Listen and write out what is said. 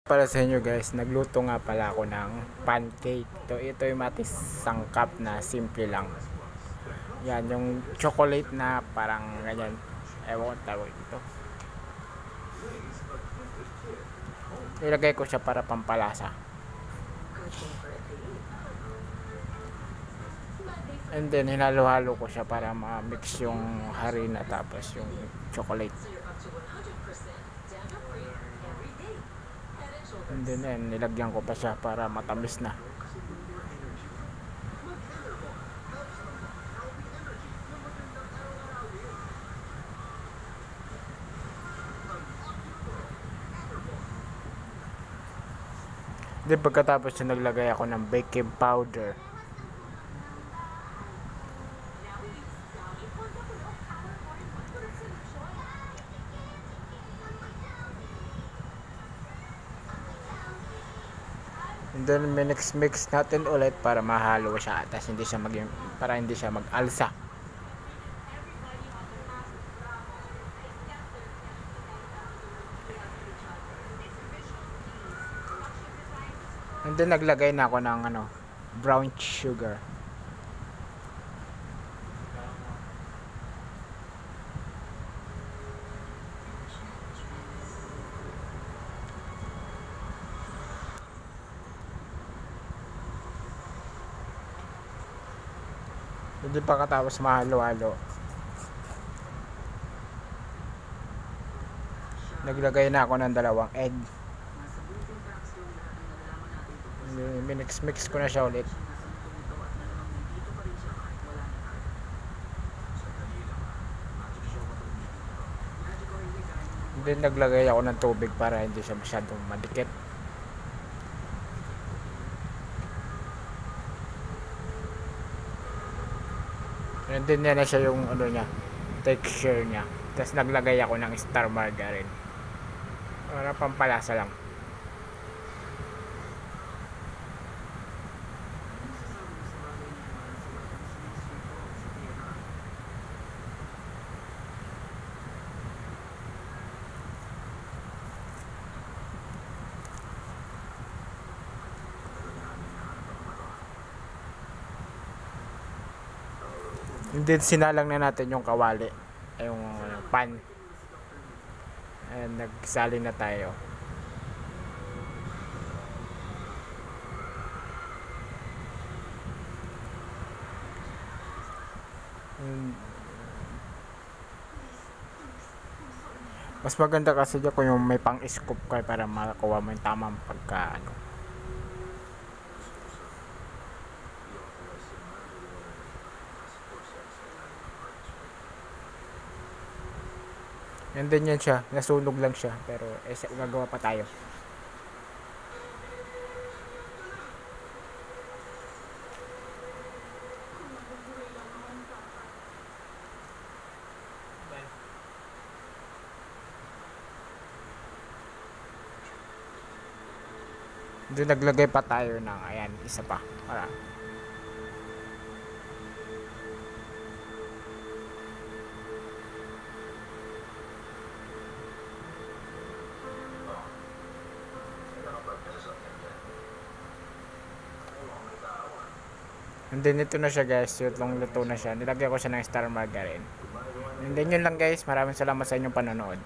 Para sa inyo guys, nagluto nga pala ako ng pancake. Ito yung matis sangkap na simple lang. Yan, yung chocolate na parang ganyan. Ewan ko tawag ito. Nilagay ko siya para pampalasa. And then hinalo-halo ko siya para ma-mix yung harina tapos yung chocolate. And then nilagyan ko pa siya para matamis na. Then pagkatapos yun, naglagay ako ng baking powder. And then mix natin ulit para mahalo siya at hindi siya mag-alsa. And then naglagay na ako ng brown sugar. Hindi pa katapos mahalo-halo, naglagay na ako ng 2 egg. Mix ko na siya ulit. Then naglagay ako ng tubig para hindi siya masyadong madikit. And then yan na siya yung niya, texture niya. Tapos naglagay ako ng star margarine para pampalasa lang. And then sinalang na natin yung kawali, yung pan. And nagsali na tayo. Mas maganda kasi dyan kung yung may pang-scoop ka para makakuha mo yung tamang pagka And then yan siya, nasunog lang siya, pero gagawa pa tayo. Doon naglagay pa tayo ng ayan, isa pa para and then ito na siya guys, yung luto na siya. Nilagyan ko siya ng star margarine. And then yun lang guys, maraming salamat sa inyong panonood.